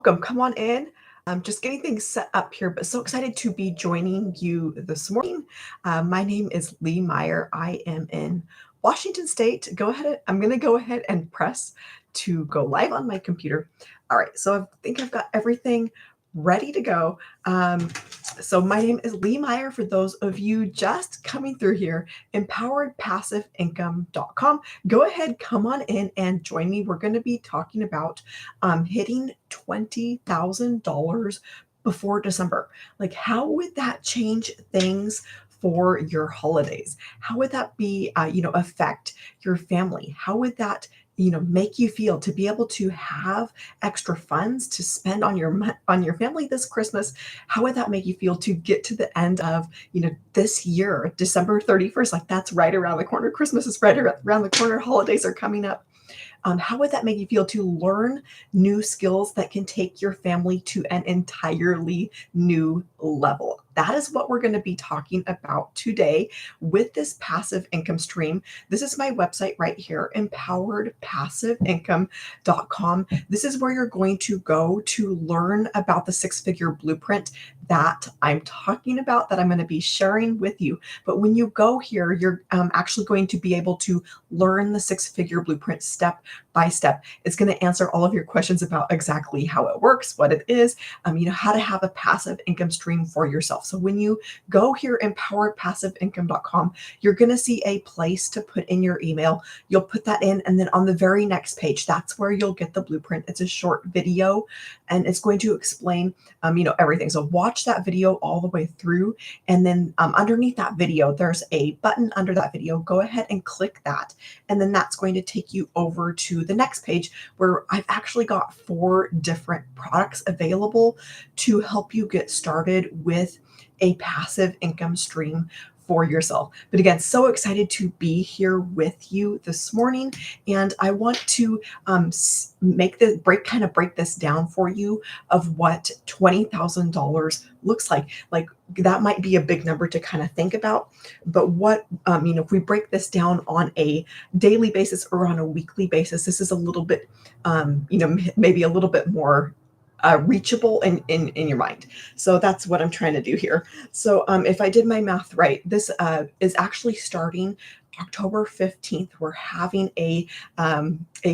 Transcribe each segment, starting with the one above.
Welcome. Come on in. I'm just getting things set up here, but so excited to be joining you this morning. My name is Lee Meyer. I am in Washington State. I'm going to go ahead and press to go live on my computer. All right, so I think I've got everything ready to go. So my name is Lee Meyer. For those of you just coming through here, empoweredpassiveincome.com. Go ahead, come on in and join me. We're going to be talking about hitting $20,000 before December. Like, how would that change things for your holidays? How would that affect your family? How would that make you feel to be able to have extra funds to spend on your family this Christmas? How would that make you feel to get to the end of this year, December 31st? Like, that's right around the corner. Christmas is right around the corner. Holidays are coming up. How would that make you feel to learn new skills that can take your family to an entirely new level? That is what we're going to be talking about today with this passive income stream. This is my website right here, empoweredpassiveincome.com. This is where you're going to go to learn about the six-figure blueprint that I'm talking about, that I'm going to be sharing with you. But when you go here, you're actually going to be able to learn the six-figure blueprint step by step. It's going to answer all of your questions about exactly how it works, what it is, how to have a passive income stream for yourself. So when you go here, empoweredpassiveincome.com, you're going to see a place to put in your email. You'll put that in, and then on the very next page, that's where you'll get the blueprint. It's a short video, and it's going to explain, everything. So watch that video all the way through, and then underneath that video, there's a button under that video. Go ahead and click that, and then that's going to take you over to the next page where I've actually got 4 different products available to help you get started with a passive income stream for yourself. But again, so excited to be here with you this morning, and I want to break this down for you of what $20,000 looks like. Like, that might be a big number to kind of think about, but what if we break this down on a daily basis or on a weekly basis, this is a little bit maybe a little bit more reachable in your mind. So that's what I'm trying to do here. So if I did my math right, this is actually starting October 15th. We're having a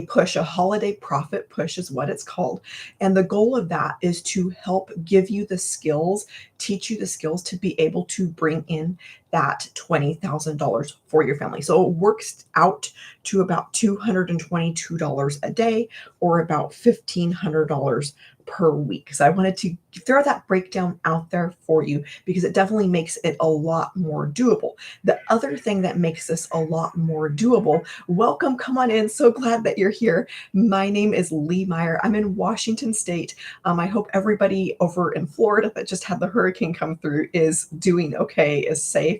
push, a holiday profit push is what it's called. And the goal of that is to help give you the skills, teach you the skills to be able to bring in that $20,000 for your family. So it works out to about $222 a day, or about $1,500 per week. So I wanted to throw that breakdown out there for you because it definitely makes it a lot more doable. The other thing that makes this a lot more doable, welcome, come on in. So glad that you're here. My name is Lee Meyer. I'm in Washington State. I hope everybody over in Florida that just had the hurricane come through is doing okay, is safe.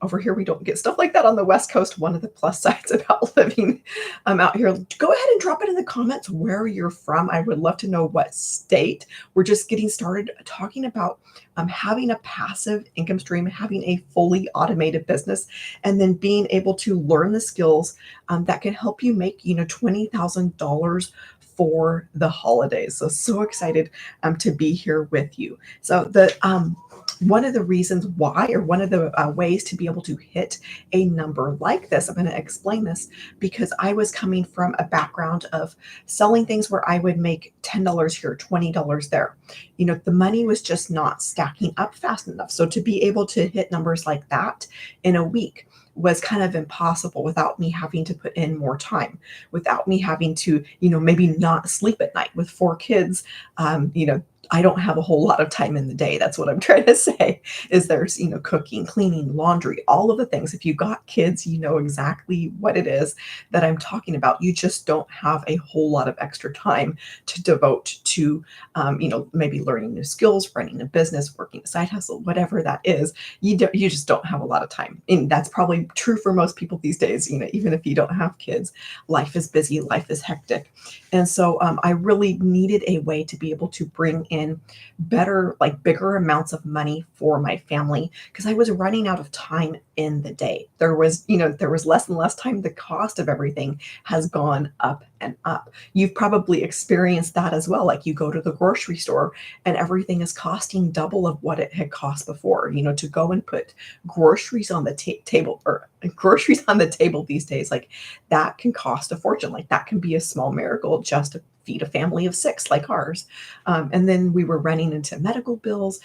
Over here, we don't get stuff like that on the West Coast. One of the plus sides about living out here. Go ahead and drop it in the comments where you're from. I would love to know what state. We're just getting started talking about having a passive income stream, having a fully automated business, and then being able to learn the skills that can help you make $20,000 for the holidays. So excited to be here with you. So one of the reasons why, or one of the ways to be able to hit a number like this, I'm going to explain this because I was coming from a background of selling things where I would make $10 here, $20 there. The money was just not stacking up fast enough. So to be able to hit numbers like that in a week was kind of impossible without me having to put in more time, without me having to, maybe not sleep at night with 4 kids. I don't have a whole lot of time in the day. That's what I'm trying to say, is there's, cooking, cleaning, laundry, all of the things. If you got kids, you know exactly what it is that I'm talking about. You just don't have a whole lot of extra time to devote to, maybe learning new skills, running a business, working a side hustle, whatever that is. You just don't have a lot of time. And that's probably true for most people these days. Even if you don't have kids, life is busy, life is hectic. And so I really needed a way to be able to bring in bigger amounts of money for my family, because I was running out of time in the day. There was less and less time. The cost of everything has gone up and up. You've probably experienced that as well. Like you go to the grocery store and everything is costing double of what it had cost before. To go and put groceries on the table, or groceries on the table these days, like that can cost a fortune. Like that can be a small miracle just to feed a family of six like ours. And then we were running into medical bills,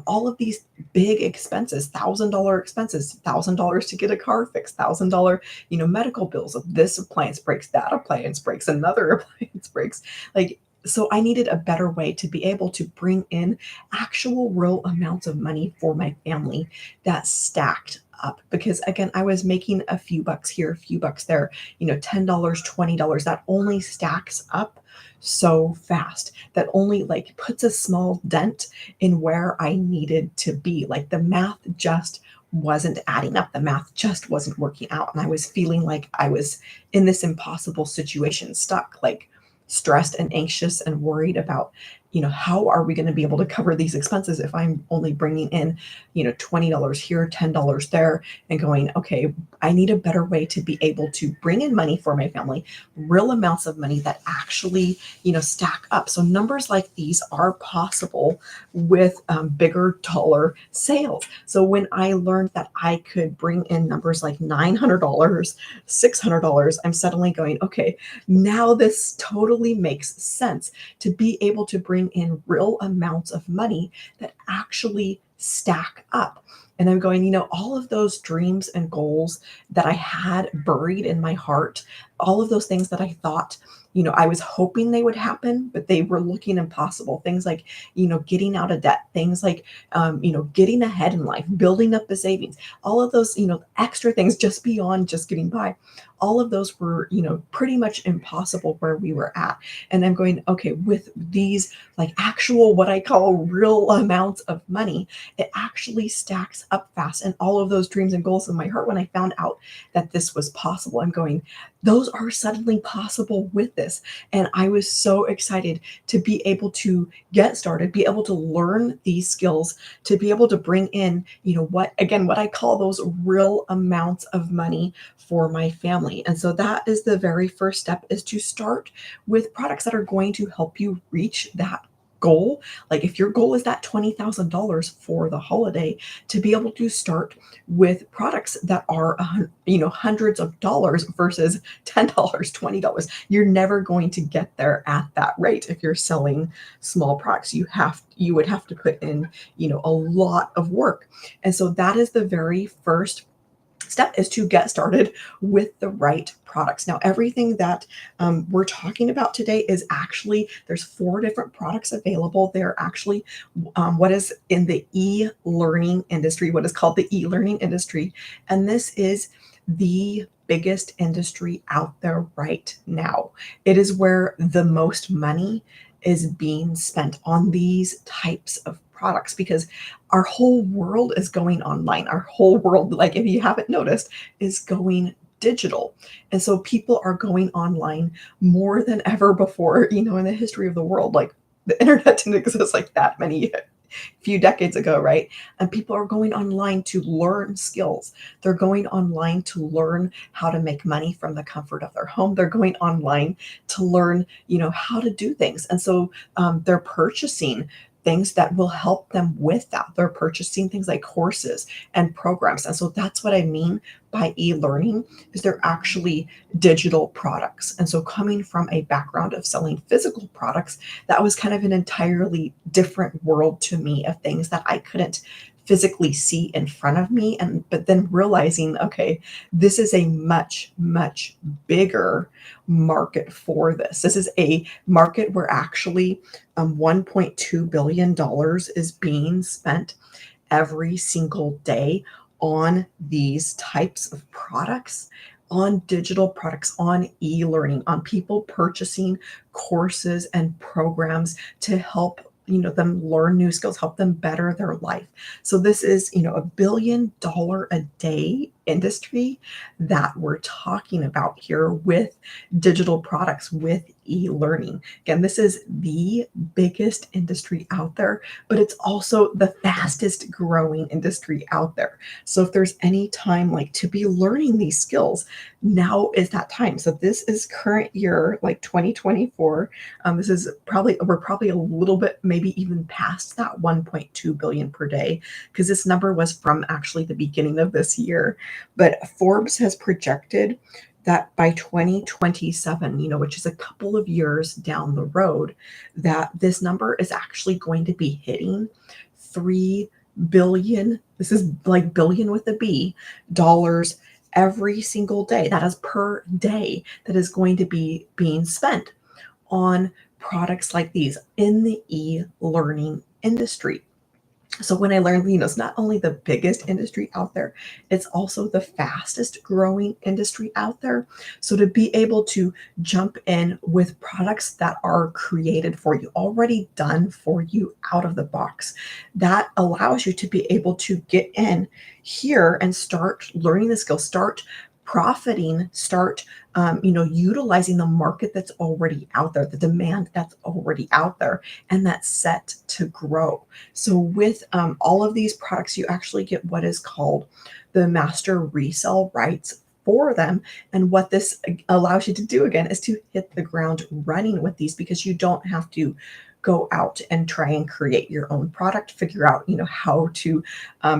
all of these big expenses, $1,000 expenses, $1,000 to get a car fixed, $1,000, medical bills of this appliance breaks, that appliance breaks, another appliance breaks. Like, so I needed a better way to be able to bring in actual real amounts of money for my family that stacked up, because again, I was making a few bucks here, a few bucks there, $10, $20, that only stacks up so fast. That only like puts a small dent in where I needed to be. Like the math just wasn't adding up. The math just wasn't working out. And I was feeling like I was in this impossible situation, stuck, like stressed and anxious and worried about, how are we going to be able to cover these expenses if I'm only bringing in, $20 here, $10 there, and going, okay, I need a better way to be able to bring in money for my family, real amounts of money that actually, stack up. So numbers like these are possible with bigger dollar sales. So when I learned that I could bring in numbers like $900, $600, I'm suddenly going, okay, now this totally makes sense to be able to bring in real amounts of money that actually stack up. And I'm going, all of those dreams and goals that I had buried in my heart, all of those things that I thought, I was hoping they would happen, but they were looking impossible. Things like, getting out of debt, things like, getting ahead in life, building up the savings, all of those, extra things just beyond just getting by. All of those were, pretty much impossible where we were at. And I'm going, okay, with these like actual, what I call real amounts of money, it actually stacks up fast. And all of those dreams and goals in my heart, when I found out that this was possible, I'm going, those are suddenly possible with this. And I was so excited to be able to get started, be able to learn these skills, to be able to bring in, what I call those real amounts of money for my family. And so that is the very first step, is to start with products that are going to help you reach that goal. Like if your goal is that $20,000 for the holiday, to be able to start with products that are, hundreds of dollars versus $10, $20. You're never going to get there at that rate. If you're selling small products, you would have to put in, a lot of work. And so that is the very first step, is to get started with the right products. Now, everything that we're talking about today is actually, there's 4 different products available. They're actually what is in the e-learning industry, what is called the e-learning industry. And this is the biggest industry out there right now. It is where the most money is being spent on these types of products, because our whole world is going online. Our whole world, like if you haven't noticed, is going digital. And so people are going online more than ever before, in the history of the world. Like the internet didn't exist like that many few decades ago, right? And people are going online to learn skills. They're going online to learn how to make money from the comfort of their home. They're going online to learn, how to do things. And so they're purchasing things that will help them with that. They're purchasing things like courses and programs. And so that's what I mean by e-learning, is they're actually digital products. And so coming from a background of selling physical products, that was kind of an entirely different world to me, of things that I couldn't physically see in front of me. But then realizing, okay, this is a much, much bigger market for this. This is a market where actually $1.2 billion is being spent every single day on these types of products, on digital products, on e-learning, on people purchasing courses and programs to help them learn new skills, help them better their life. So this is, $1 billion a day industry that we're talking about here with digital products, with e-learning. Again, this is the biggest industry out there, but it's also the fastest growing industry out there. So if there's any time like to be learning these skills, now is that time. So this is current year, like 2024. This is probably, we're probably a little bit, maybe even past that 1.2 billion per day, because this number was from actually the beginning of this year. But Forbes has projected that by 2027, which is a couple of years down the road, that this number is actually going to be hitting 3 billion. This is like billion with a B dollars every single day. That is per day that is going to be being spent on products like these in the e-learning industry. So when I learned, it's not only the biggest industry out there, it's also the fastest growing industry out there. So to be able to jump in with products that are created for you, already done for you out of the box, that allows you to be able to get in here and start learning the skills, start profiting, start utilizing the market that's already out there, the demand that's already out there, and that's set to grow. So with all of these products, you actually get what is called the master resale rights for them. And what this allows you to do again is to hit the ground running with these, because you don't have to go out and try and create your own product, figure out, how to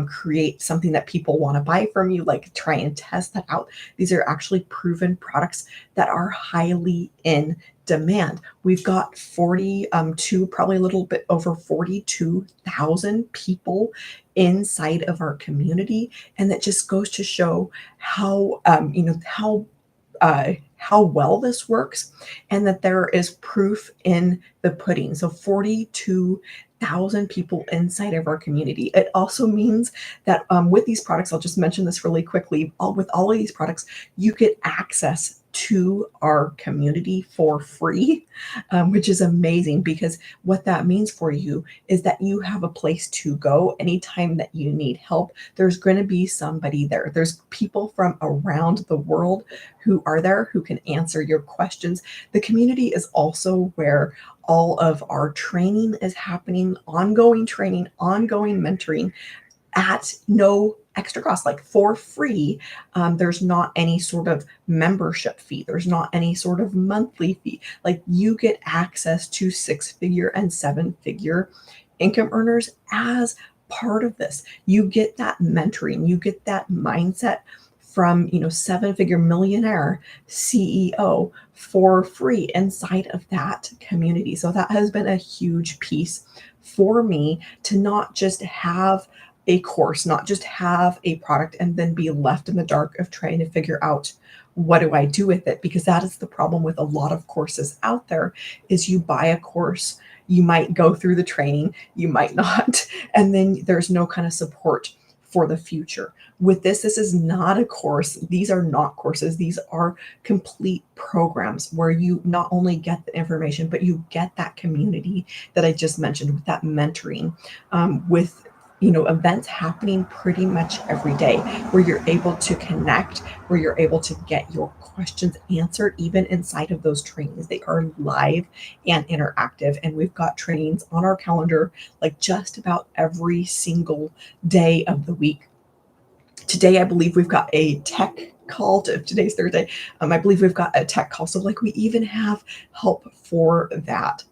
create something that people want to buy from you, like try and test that out. These are actually proven products that are highly in demand. We've got 42, probably a little bit over 42,000 people inside of our community. And that just goes to show how, how well this works, and that there is proof in the pudding. So 42,000 people inside of our community. It also means that with these products, I'll just mention this really quickly, with all of these products, you get access to our community for free, which is amazing, because what that means for you is that you have a place to go anytime that you need help. There's going to be somebody there. There's people from around the world who are there who can answer your questions. The community is also where all of our training is happening, ongoing training, ongoing mentoring at no extra cost, like for free. There's not any sort of membership fee. There's not any sort of monthly fee. Like, you get access to 6-figure and 7-figure income earners as part of this. You get that mentoring, you get that mindset from, 7-figure millionaire CEO for free inside of that community. So that has been a huge piece for me, to not just have a course, not just have a product and then be left in the dark of trying to figure out, what do I do with it? Because that is the problem with a lot of courses out there, is you buy a course, you might go through the training, you might not, and then there's no kind of support for the future. With this is not a course. These are not courses. These are complete programs where you not only get the information, but you get that community that I just mentioned, with that mentoring, with events happening pretty much every day, where you're able to connect, where you're able to get your questions answered, even inside of those trainings. They are live and interactive, and we've got trainings on our calendar like just about every single day of the week. Today, I believe we've got a tech call. Today's Thursday. I believe we've got a tech call. So like, we even have help for that.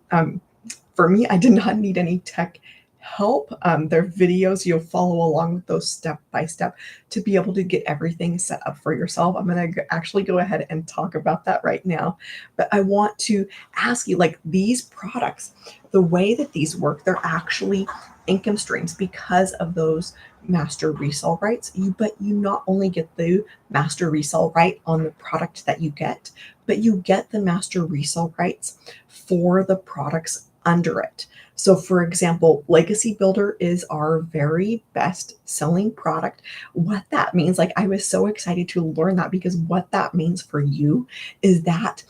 For me, I did not need any tech help. There are videos, you'll follow along with those step by step to be able to get everything set up for yourself. I'm going to actually go ahead and talk about that right now. But I want to ask you, like, these products, the way that these work, they're actually income streams because of those master resale rights. But you not only get the master resale right on the product that you get, but you get the master resale rights for the products under it. So, for example, Legacy Builder is our very best selling product. What that means, like, I was so excited to learn that because what that means for you is that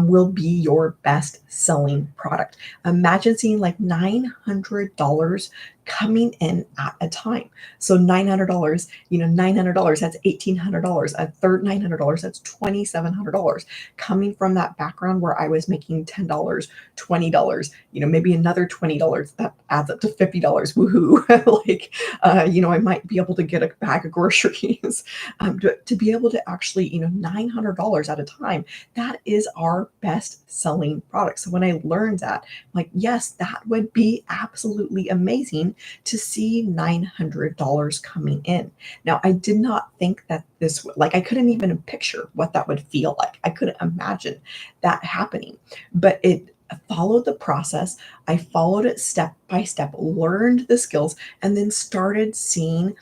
will be your best selling product. Imagine seeing like $900 coming in at a time. So $900, $900, that's $1,800. A third $900, that's $2,700 coming from that background where I was making $10, $20, maybe another $20 that adds up to $50. Woohoo. Like, I might be able to get a bag of groceries. To be able to actually, $900 at a time, that is our best selling product. So when I learned that, I'm like, yes, that would be absolutely amazing to see $900 coming in. Now, I did not think that like, I couldn't even picture what that would feel like. I couldn't imagine that happening, but it followed the process. I followed it step by step, learned the skills, and then started seeing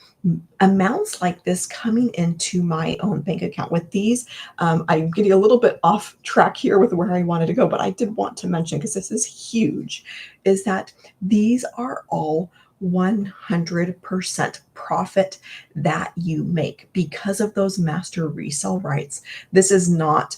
amounts like this coming into my own bank account. With these, I'm getting a little bit off track here with where I wanted to go, but I did want to mention, because this is huge, is that these are all 100% profit that you make because of those master resale rights. This is not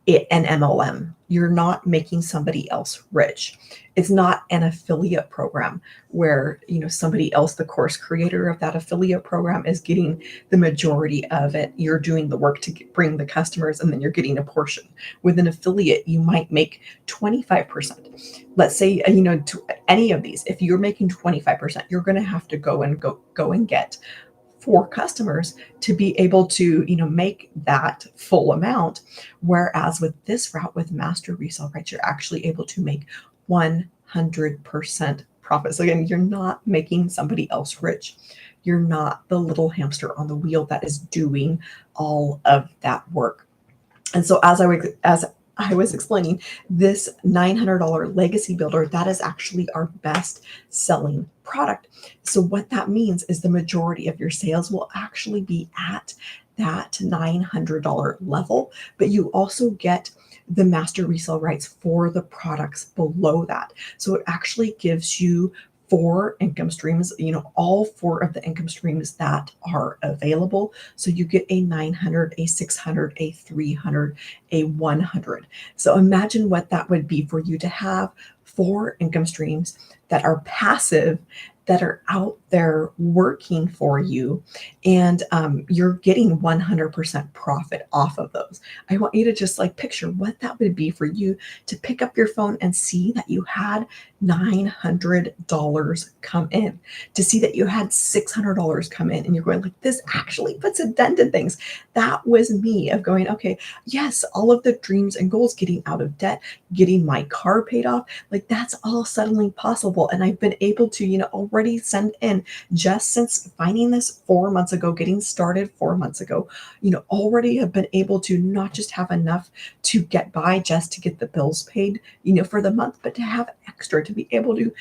an MLM. You're not making somebody else rich. It's not an affiliate program where, somebody else, the course creator of that affiliate program, is getting the majority of it. You're doing the work to bring the customers, and then you're getting a portion. With an affiliate, you might make 25%. Let's say, to any of these, if you're making 25%, you're going to have to go and get 4 customers to be able to make that full amount. Whereas with this route, with master resale rights, you're actually able to make 100% profit. So again, you're not making somebody else rich. You're not the little hamster on the wheel that is doing all of that work. And so as I was explaining, this $900 legacy builder, that is actually our best selling product. So what that means is the majority of your sales will actually be at that $900 level, but you also get the master resale rights for the products below that. So it actually gives you 4 income streams, all 4 of the income streams that are available. So you get a 900, a 600, a 300, a 100. So imagine what that would be for you to have 4 income streams that are passive, that are out there working for you, and you're getting 100% profit off of those. I want you to just like picture what that would be for you to pick up your phone and see that you had $900 come in, to see that you had $600 come in, and you're going like, this actually puts a dent in things. That was me of going, okay, yes, all of the dreams and goals, getting out of debt, getting my car paid off, like that's all suddenly possible. And I've been able to, already send in, just since finding this 4 months ago, getting started 4 months ago, already have been able to not just have enough to get by, just to get the bills paid, for the month, but to have extra, to be able to,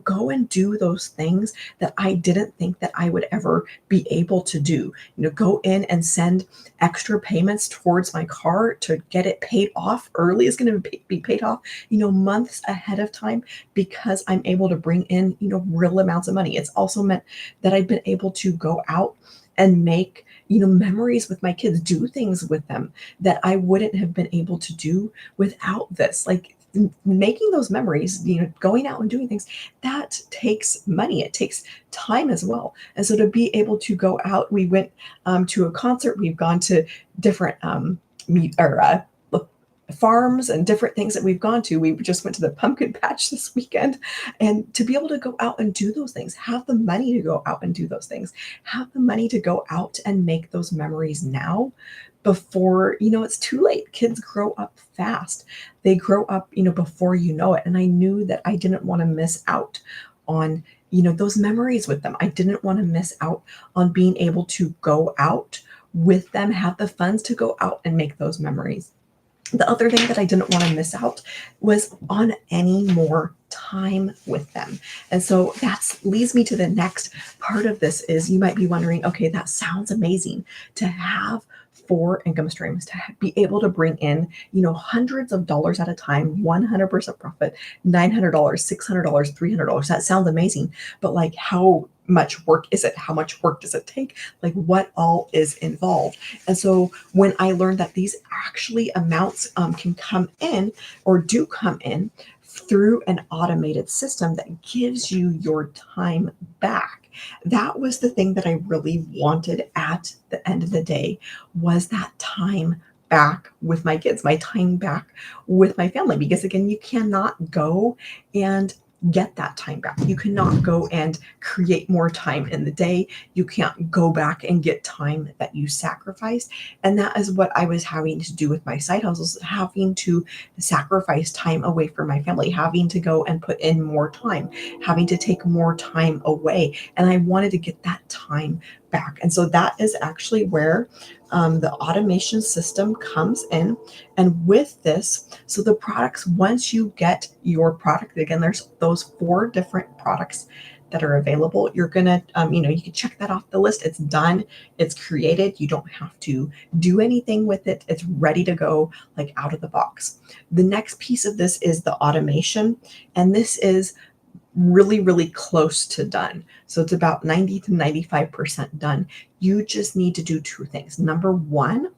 go and do those things that I didn't think that I would ever be able to do. Go in and send extra payments towards my car to get it paid off early. Is going to be paid off, months ahead of time, because I'm able to bring in, real amounts of money. It's also meant that I've been able to go out and make, memories with my kids, do things with them that I wouldn't have been able to do without this. Like, making those memories, going out and doing things, that takes money. It takes time as well. And so to be able to go out, we went to a concert, we've gone to different farms and different things that we've gone to. We just went to the pumpkin patch this weekend, and to be able to go out and do those things, have the money to go out and do those things, have the money to go out and make those memories now, before it's too late. Kids grow up fast. They grow up before you know it. And I knew that I didn't want to miss out on those memories with them. I didn't want to miss out on being able to go out with them, have the funds to go out and make those memories. The other thing that I didn't want to miss out was on any more time with them. And so that leads me to the next part of this is you might be wondering, okay, that sounds amazing to have 4 income streams, to be able to bring in, hundreds of dollars at a time, 100% profit, $900, $600, $300. That sounds amazing. But like, how much work is it? How much work does it take? Like, what all is involved? And so when I learned that these actually amounts can come in or do come in through an automated system that gives you your time back. That was the thing that I really wanted at the end of the day, was that time back with my kids, my time back with my family. Because again, you cannot go and get that time back. You cannot go and create more time in the day. You can't go back and get time that you sacrificed. And that is what I was having to do with my side hustles, having to sacrifice time away from my family, having to go and put in more time, having to take more time away. And I wanted to get that time back. And so that is actually where the automation system comes in. And with this, so the products, once you get your product, again, there's those 4 different products that are available. You're gonna, you can check that off the list. It's done, it's created. You don't have to do anything with it. It's ready to go, like out of the box. The next piece of this is the automation, and this is really, really close to done. So it's about 90 to 95% done. You just need to do 2 things. Number 1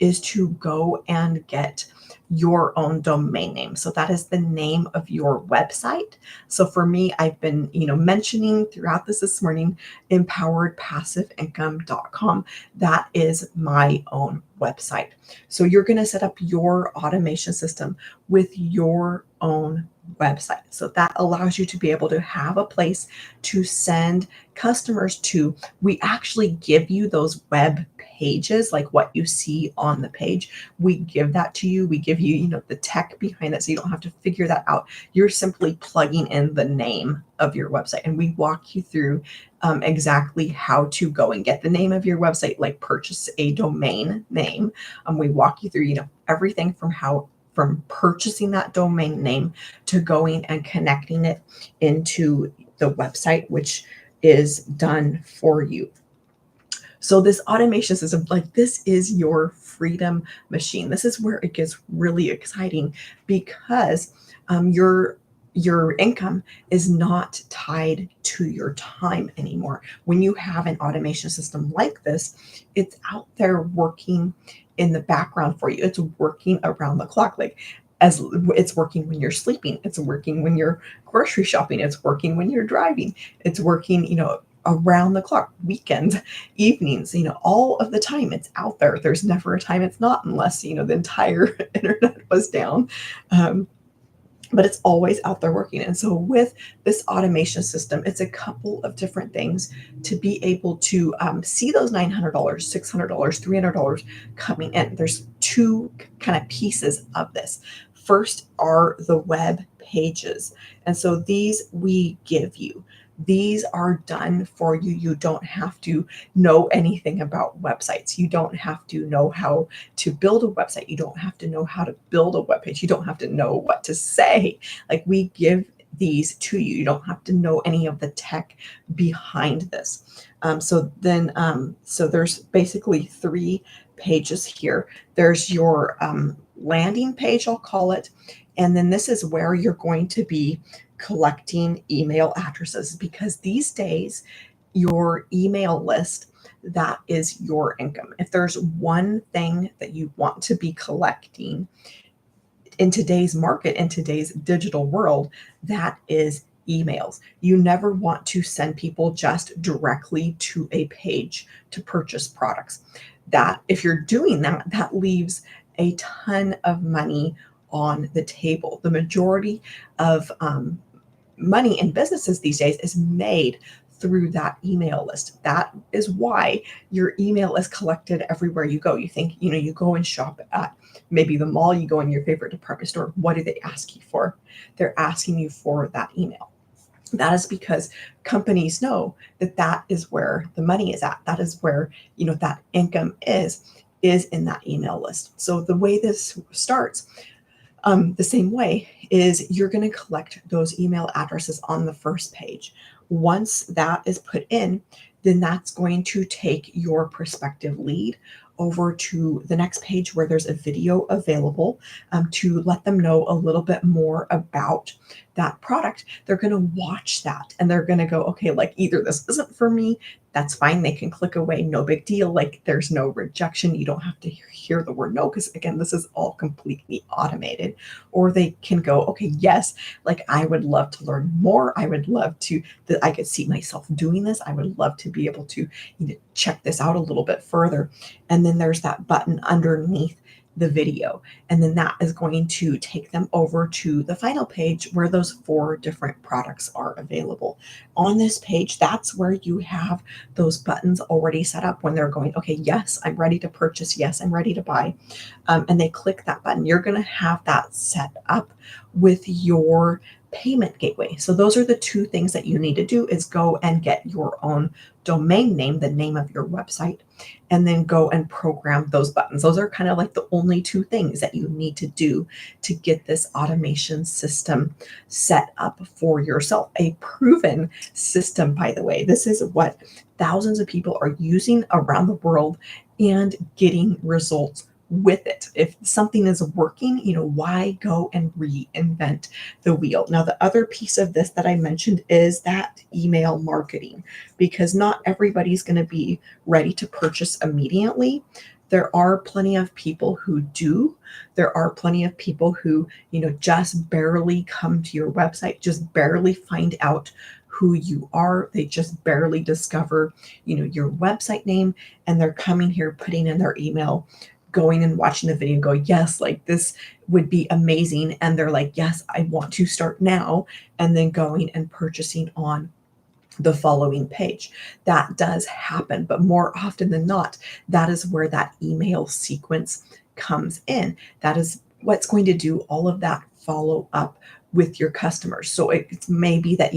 is to go and get your own domain name. So that is the name of your website. So for me, I've been, mentioning throughout this morning, empoweredpassiveincome.com. That is my own website. So you're going to set up your automation system with your own website. So that allows you to be able to have a place to send customers to. We actually give you those web pages, like what you see on the page. We give that to you. We give you, the tech behind that, so you don't have to figure that out. You're simply plugging in the name of your website, and we walk you through exactly how to go and get the name of your website, like purchase a domain name. We walk you through, everything from purchasing that domain name to going and connecting it into the website, which is done for you. So this automation system, like, this is your freedom machine. This is where it gets really exciting, because your income is not tied to your time anymore. When you have an automation system like this, it's out there working in the background for you. It's working around the clock. Like, as it's working when you're sleeping, it's working when you're grocery shopping, it's working when you're driving, it's working, around the clock, weekends, evenings, all of the time. It's out there. There's never a time it's not, unless, the entire internet was down. But it's always out there working. And so with this automation system, it's a couple of different things to be able to see those $900, $600, $300 coming in. There's 2 kind of pieces of this. First are the web pages. And so these we give you. These are done for you. You don't have to know anything about websites. You don't have to know how to build a website. You don't have to know how to build a web page. You don't have to know what to say. Like, we give these to you. You don't have to know any of the tech behind this. So there's basically 3 pages here. There's your landing page, I'll call it. And then this is where you're going to be collecting email addresses, because these days your email list, that is your income. If there's one thing that you want to be collecting in today's market, in today's digital world, that is emails. You never want to send people just directly to a page to purchase products. That, if you're doing that, that leaves a ton of money on the table. The majority of money in businesses these days is made through that email list. That is why your email is collected everywhere you go. You think, you go and shop at maybe the mall, you go in your favorite department store. What do they ask you for? They're asking you for that email. That is because companies know that that is where the money is at. That is where, that income is in that email list. So the way this starts, the same way is you're going to collect those email addresses on the first page. Once that is put in, then that's going to take your prospective lead over to the next page where there's a video available to let them know a little bit more about that product. They're going to watch that and they're going to go, okay, like either this isn't for me, that's fine. They can click away, no big deal. Like there's no rejection. You don't have to hear the word no, because again, this is all completely automated. Or they can go, okay, yes, like I would love to learn more. I would love to, that I could see myself doing this. I would love to be able to, check this out a little bit further. And then there's that button underneath the video. And then that is going to take them over to the final page where those 4 different products are available. On this page, that's where you have those buttons already set up when they're going, okay, yes, I'm ready to purchase. Yes, I'm ready to buy. And they click that button. You're going to have that set up with your payment gateway. So those are the 2 things that you need to do is go and get your own domain name, the name of your website, and then go and program those buttons. Those are kind of like the only 2 things that you need to do to get this automation system set up for yourself. A proven system, by the way. This is what thousands of people are using around the world and getting results with it. If something is working, why go and reinvent the wheel? Now, the other piece of this that I mentioned is that email marketing, because not everybody's going to be ready to purchase immediately. There are plenty of people who do. There are plenty of people who, just barely come to your website, just barely find out who you are. They just barely discover, your website name, and they're coming here, putting in their email, going and watching the video and go, yes, like this would be amazing. And they're like, yes, I want to start now. And then going and purchasing on the following page. That does happen, but more often than not, that is where that email sequence comes in. That is what's going to do all of that follow up with your customers. So it may be that,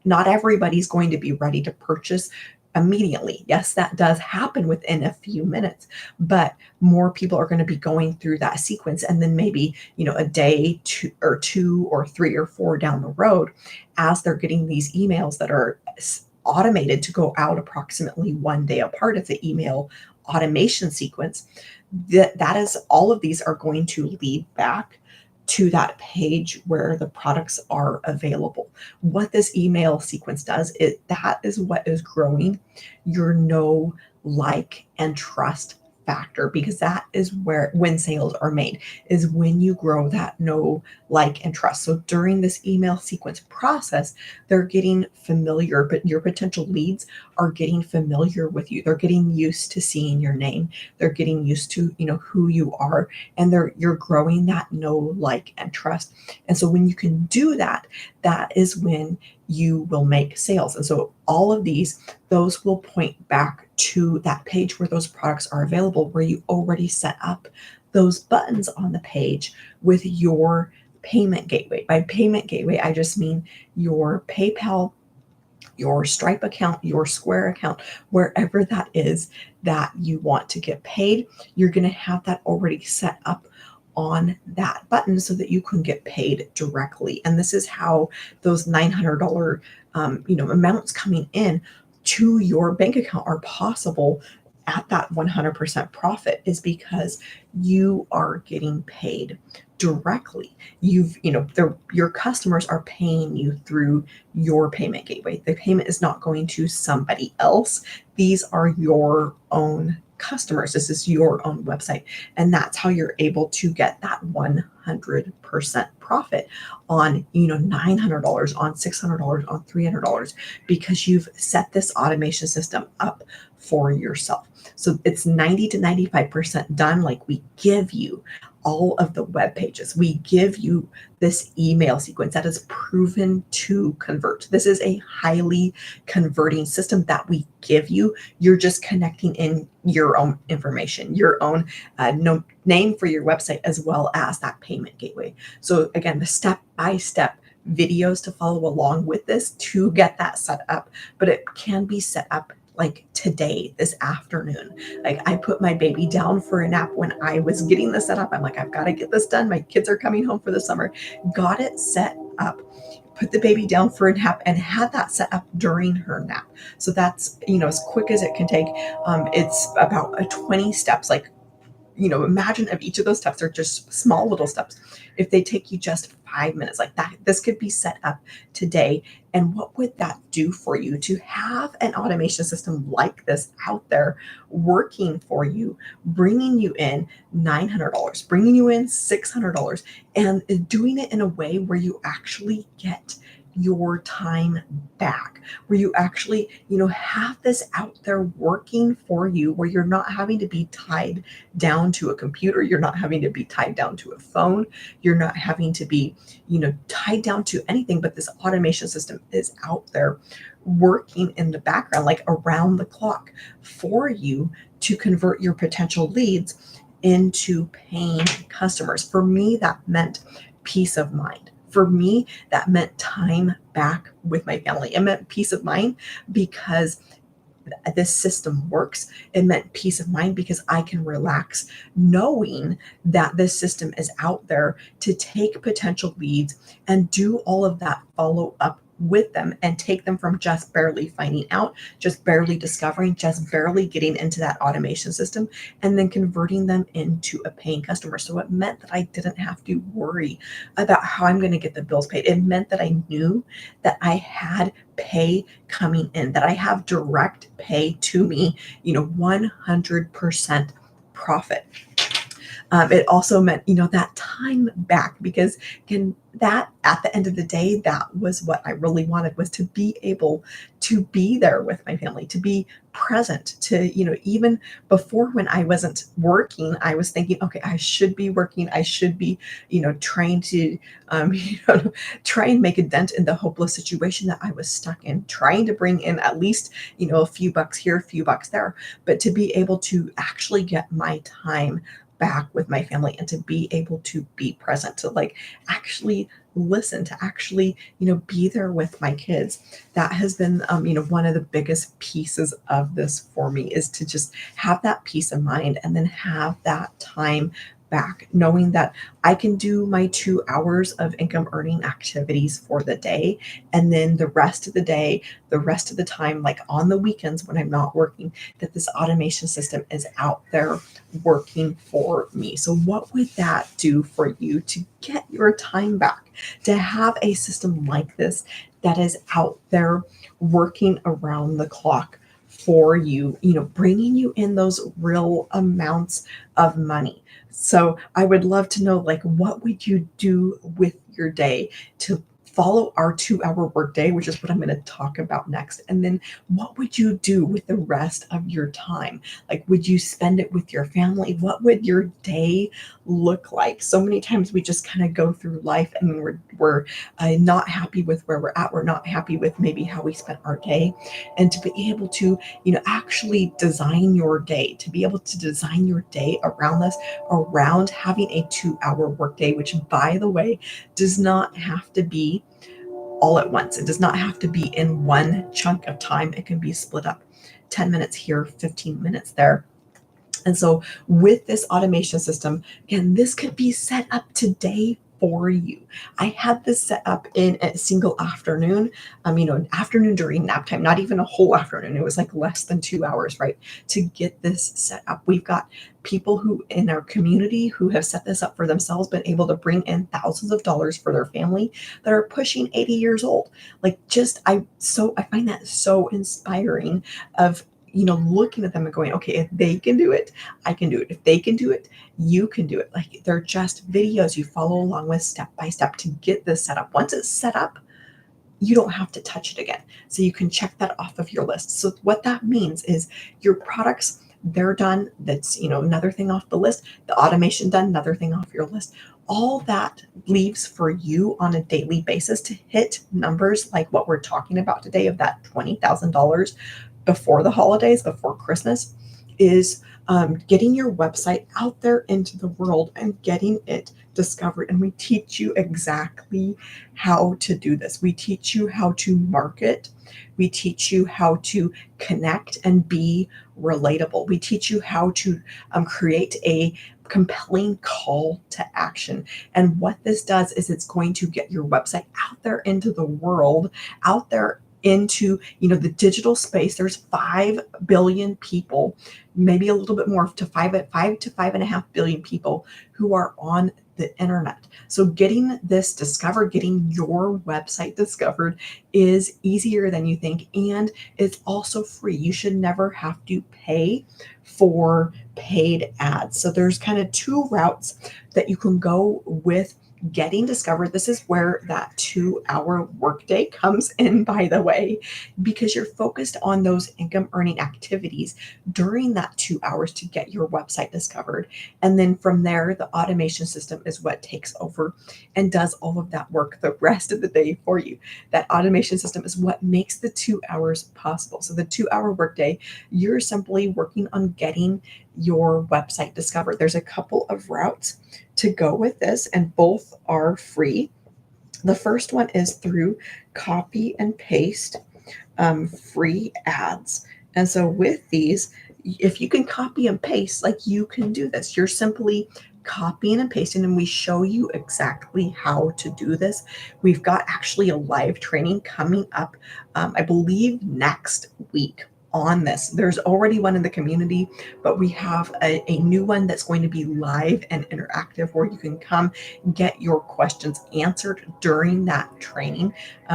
not everybody's going to be ready to purchase immediately. Yes, that does happen within a few minutes, but more people are going to be going through that sequence. And then maybe, a day, 2 or 3 or 4 down the road, as they're getting these emails that are automated to go out approximately 1 day apart. It's an email automation sequence. That is, all of these are going to lead back to that page where the products are available. What this email sequence does is that is what is growing your know, like, and trust factor, because that is when sales are made, is when you grow that know, like, and trust. So during this email sequence process, they're getting familiar, but your potential leads are getting familiar with you. They're getting used to seeing your name. They're getting used to, who you are, and you're growing that know, like, and trust. And so when you can do that, that is when you will make sales. And so all of those will point back to that page where those products are available, where you already set up those buttons on the page with your payment gateway. By payment gateway, I just mean your PayPal, your Stripe account, your Square account, wherever that is that you want to get paid, you're going to have that already set up on that button so that you can get paid directly. And this is how those $900 amounts coming in to your bank account are possible at that 100% profit, is because you are getting paid directly. Your customers are paying you through your payment gateway. The payment is not going to somebody else. These are your own customers. This is your own website. And that's how you're able to get that 100% profit on, $900, on $600, on $300, because you've set this automation system up for yourself. So it's 90 to 95% done. Like, we give you all of the web pages. We give you this email sequence that is proven to convert. This is a highly converting system that we give you. You're just connecting in your own information, your own name for your website, as well as that payment gateway. So again, the step-by-step videos to follow along with this to get that set up, but it can be set up like today, this afternoon. Like I put my baby down for a nap when I was getting this set up. I'm like, I've got to get this done. My kids are coming home for the summer. Got it set up, put the baby down for a nap, and had that set up during her nap. So that's, as quick as it can take. It's about a 20 steps, like, imagine if each of those steps are just small little steps. If they take you just 5 minutes, like that, this could be set up today. And what would that do for you to have an automation system like this out there working for you, bringing you in $900, bringing you in $600, and doing it in a way where you actually get your time back, where you actually, have this out there working for you, where you're not having to be tied down to a computer. You're not having to be tied down to a phone. You're not having to be, tied down to anything, but this automation system is out there working in the background, like around the clock for you to convert your potential leads into paying customers. For me, that meant peace of mind. For me, that meant time back with my family. It meant peace of mind because this system works. It meant peace of mind because I can relax knowing that this system is out there to take potential leads and do all of that follow up with them and take them from just barely finding out, just barely discovering, just barely getting into that automation system, and then converting them into a paying customer. So it meant that I didn't have to worry about how I'm going to get the bills paid. It meant that I knew that I had pay coming in, that I have direct pay to me, 100% profit. It also meant, that time back, because again, that at the end of the day, that was what I really wanted, was to be able to be there with my family, to be present, to, even before, when I wasn't working, I was thinking, okay, I should be working. I should be, trying to, try and make a dent in the hopeless situation that I was stuck in, trying to bring in at least, a few bucks here, a few bucks there, but to be able to actually get my time back with my family and to be able to be present, to like actually listen, to actually, be there with my kids. That has been, one of the biggest pieces of this for me, is to just have that peace of mind and then have that time back, knowing that I can do my 2 hours of income earning activities for the day. And then the rest of the day, the rest of the time, like on the weekends when I'm not working, that this automation system is out there working for me. So what would that do for you to get your time back, to have a system like this that is out there working around the clock for you, bringing you in those real amounts of money? So I would love to know, like, what would you do with your day to follow our 2 hour workday, which is what I'm going to talk about next? And then what would you do with the rest of your time? Like, would you spend it with your family? What would your day look like? So many times we just kind of go through life and we're not happy with where we're at. We're not happy with maybe how we spent our day. And to be able to, actually design your day, to be able to design your day around this, around having a 2 hour workday, which, by the way, does not have to be all at once. It does not have to be in one chunk of time. It can be split up, 10 minutes here, 15 minutes there. And so with this automation system, again, this could be set up today for you. I had this set up in a single afternoon, an afternoon during nap time, not even a whole afternoon. It was like less than 2 hours, right? To get this set up. We've got people who in our community who have set this up for themselves, been able to bring in thousands of dollars for their family, that are pushing 80 years old. Like, I find that so inspiring, of, looking at them and going, okay, if they can do it, I can do it. If they can do it, you can do it. Like, they're just videos you follow along with step by step to get this set up. Once it's set up, you don't have to touch it again. So you can check that off of your list. So what that means is your products, they're done. That's, another thing off the list. The automation done, another thing off your list. All that leaves for you on a daily basis to hit numbers like what we're talking about today, of that $20,000 before the holidays, before Christmas, is getting your website out there into the world and getting it discovered. And we teach you exactly how to do this. We teach you how to market. We teach you how to connect and be relatable. We teach you how to create a compelling call to action. And what this does is it's going to get your website out there into the world, out there into the digital space. There's 5 billion people, maybe a little bit more, to 5.5 people who are on the internet. So getting this discovered, getting your website discovered, is easier than you think, and it's also free. You should never have to pay for paid ads. So there's kind of two routes that you can go with getting discovered. This is where that 2-hour workday comes in, by the way, because you're focused on those income earning activities during that 2 hours to get your website discovered. And then from there, the automation system is what takes over and does all of that work the rest of the day for you. That automation system is what makes the 2 hours possible. So the 2-hour workday, you're simply working on getting your website discovered. There's a couple of routes to go with this, and both are free. The first one is through copy and paste free ads. And so with these, if you can copy and paste, like, you can do this. You're simply copying and pasting, and we show you exactly how to do this. We've got actually a live training coming up, I believe next week on this. There's already one in the community, but we have a new one that's going to be live and interactive, where you can come get your questions answered during that training.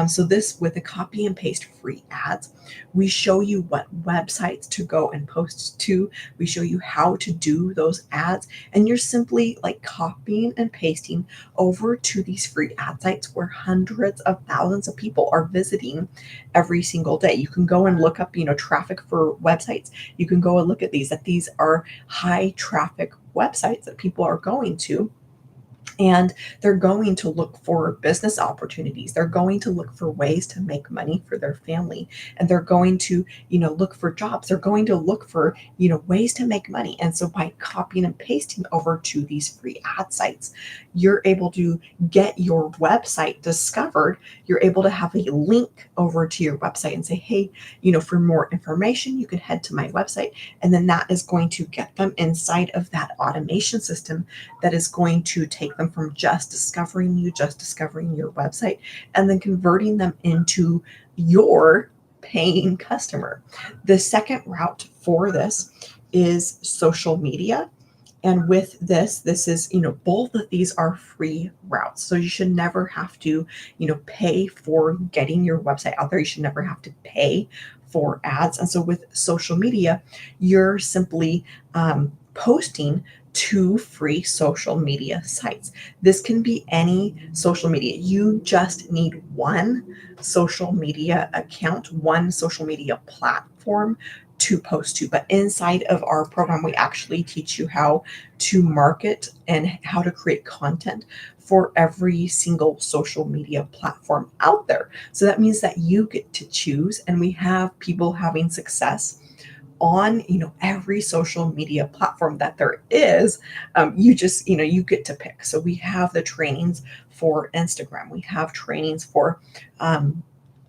So this, with the copy and paste free ads, we show you what websites to go and post to. We show you how to do those ads, and you're simply like copying and pasting over to these free ad sites where hundreds of thousands of people are visiting every single day. You can go and look up, traffic for websites. You can go and look at these, that these are high traffic websites that people are going to, and they're going to look for business opportunities. They're going to look for ways to make money for their family, and they're going to look for jobs. They're going to look for ways to make money. And so by copying and pasting over to these free ad sites, you're able to get your website discovered. You're able to have a link over to your website and say, hey, for more information, you can head to my website. And then that is going to get them inside of that automation system that is going to take them from just discovering your website, and then converting them into your paying customer. The second route for this is social media. And with this is, both of these are free routes. So you should never have to, pay for getting your website out there. You should never have to pay for ads. And so with social media, you're simply posting to free social media sites. This can be any social media. You just need one social media account, one social media platform to post to. But inside of our program, we actually teach you how to market and how to create content for every single social media platform out there. So that means that you get to choose, and we have people having success on every social media platform that there is. You just you get to pick. So we have the trainings for Instagram. We have trainings for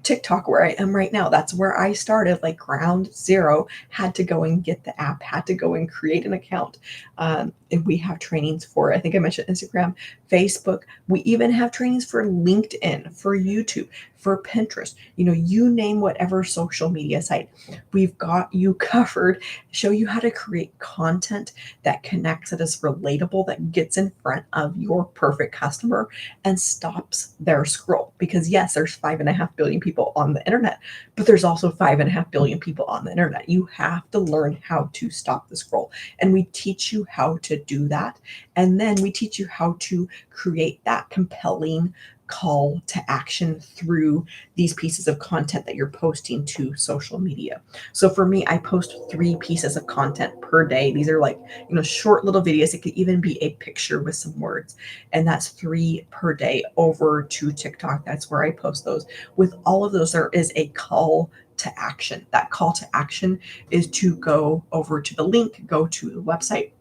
TikTok, where I am right now. That's where I started, like ground zero. Had to go and get the app, had to go and create an account. And we have trainings for, I think I mentioned Instagram, Facebook. We even have trainings for LinkedIn, for YouTube, for Pinterest. You name whatever social media site, we've got you covered. Show you how to create content that connects, that is relatable, that gets in front of your perfect customer and stops their scroll. Because yes, there's 5.5 billion people on the internet, but there's also 5.5 billion people on the internet. You have to learn how to stop the scroll. And we teach you how to do that. And then we teach you how to create that compelling call to action through these pieces of content that you're posting to social media. So for me, I post 3 pieces of content per day. These are like, short little videos. It could even be a picture with some words. And that's 3 per day over to TikTok. That's where I post those. With all of those, there is a call to action. That call to action is to go over to the link, go to the website,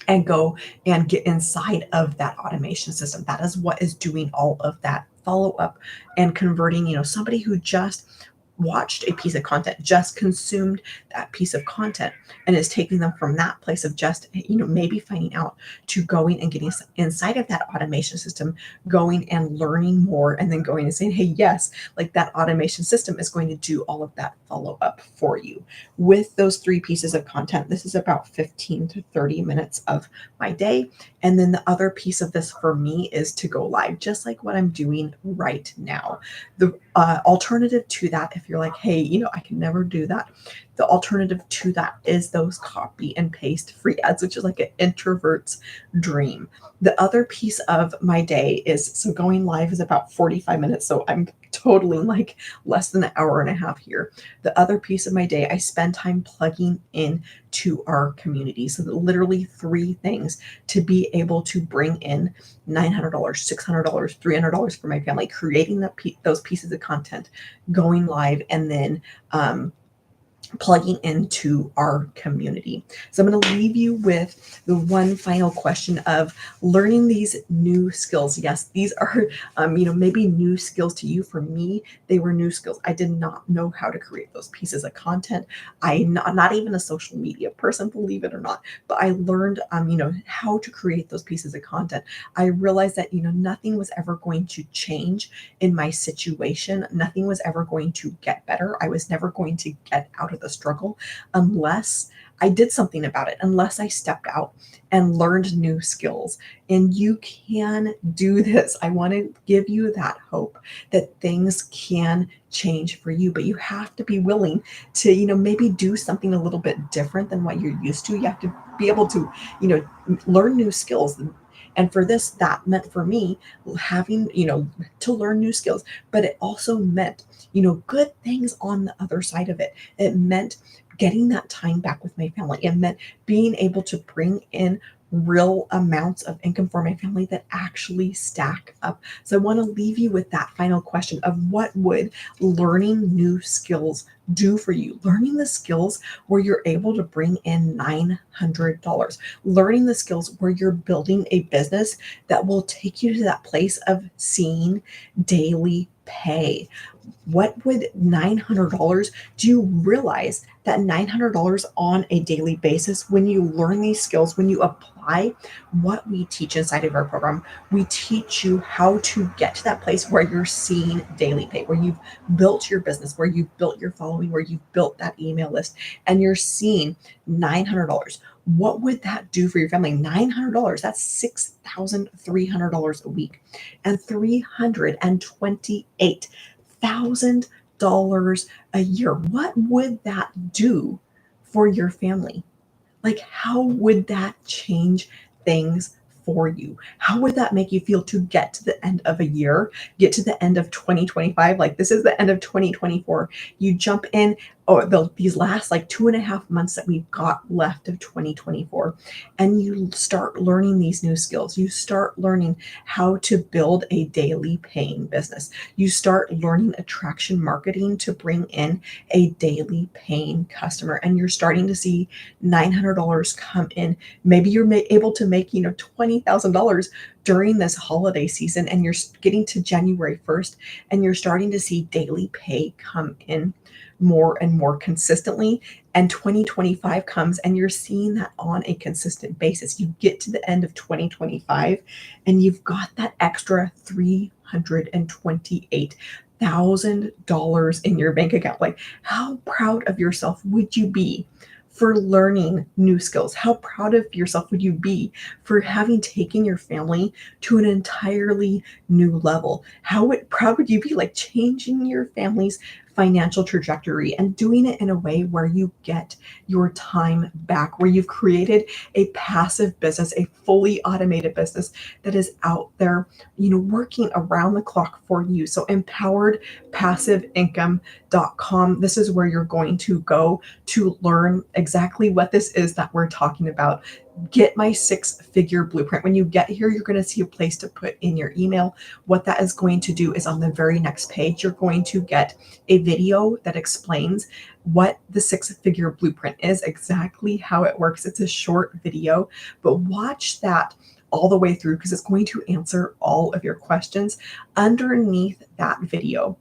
and go and get inside of that automation system. That is what is doing all of that follow up and converting, somebody who just watched a piece of content, just consumed that piece of content, and is taking them from that place of just, maybe finding out, to going and getting inside of that automation system, going and learning more, and then going and saying, hey, yes, like that automation system is going to do all of that follow up for you. With those three pieces of content, this is about 15 to 30 minutes of my day. And then the other piece of this for me is to go live, just like what I'm doing right now. The alternative to that, if you're like, hey, I can never do that, the alternative to that is those copy and paste free ads, which is like an introvert's dream. The other piece of my day is, so going live is about 45 minutes. So I'm totaling like less than an hour and a half here. The other piece of my day, I spend time plugging in to our community. So literally three things to be able to bring in $900, $600, $300 for my family, creating those pieces of content, going live, and then plugging into our community. So I'm going to leave you with the one final question of learning these new skills. Yes, these are, maybe new skills to you. For me, they were new skills. I did not know how to create those pieces of content. I'm not even a social media person, believe it or not, but I learned, how to create those pieces of content. I realized that, nothing was ever going to change in my situation. Nothing was ever going to get better. I was never going to get out of the struggle unless I did something about it, unless I stepped out and learned new skills. And you can do this. I want to give you that hope that things can change for you, but you have to be willing to, maybe do something a little bit different than what you're used to. You have to be able to, learn new skills. And for this, that meant for me having, to learn new skills, but it also meant, good things on the other side of it. It meant getting that time back with my family. It meant being able to bring in real amounts of income for my family that actually stack up. So I want to leave you with that final question of, what would learning new skills do for you? Learning the skills where you're able to bring in $900, learning the skills where you're building a business that will take you to that place of seeing daily pay. What would $900 do? You realize that $900 on a daily basis, when you learn these skills, when you apply what we teach inside of our program, we teach you how to get to that place where you're seeing daily pay, where you've built your business, where you've built your following, where you've built that email list, and you're seeing $900. What would that do for your family? $900, that's $6,300 a week, and $328,000 a year. What would that do for your family? Like, how would that change things for you? How would that make you feel to get to the end of a year, get to the end of 2025? Like, this is the end of 2024. You jump in, these last like 2.5 months that we've got left of 2024, and you start learning these new skills. You start learning how to build a daily paying business. You start learning attraction marketing to bring in a daily paying customer, and you're starting to see $900 come in. Maybe you're able to make, $20,000 during this holiday season, and you're getting to January 1st, and you're starting to see daily pay come in more and more consistently. And 2025 comes, and you're seeing that on a consistent basis. You get to the end of 2025, and you've got that extra $328,000 in your bank account. Like, how proud of yourself would you be for learning new skills? How proud of yourself would you be for having taken your family to an entirely new level? Proud would you be, like, changing your family's financial trajectory and doing it in a way where you get your time back, where you've created a passive business, a fully automated business that is out there, working around the clock for you. So empoweredpassiveincome.com. This is where you're going to go to learn exactly what this is that we're talking about. get my six-figure blueprint. When you get here, you're going to see a place to put in your email. What that is going to do is on the very next page, you're going to get a video that explains what the six-figure blueprint is, exactly how it works. It's a short video, but watch that all the way through because it's going to answer all of your questions. Underneath that video,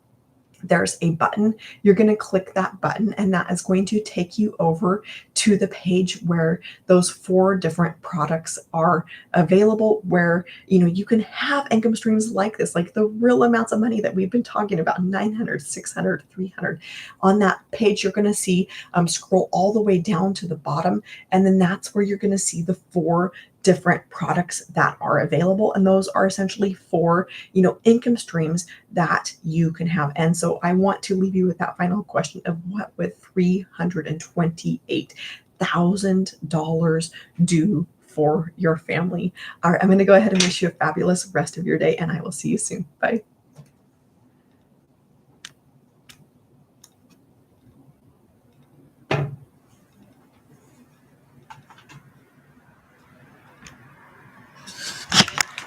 there's a button. You're going to click that button, and that is going to take you over to the page where those 4 different products are available, where you can have income streams like this, like the real amounts of money that we've been talking about, 900, 600, 300. On that page, you're going to see scroll all the way down to the bottom, and then that's where you're going to see the 4 different products that are available, and those are essentially 4 income streams that you can have. And so I want to leave you with that final question of what would $328,000 do for your family? All right, I'm going to go ahead and wish you a fabulous rest of your day, and I will see you soon. Bye.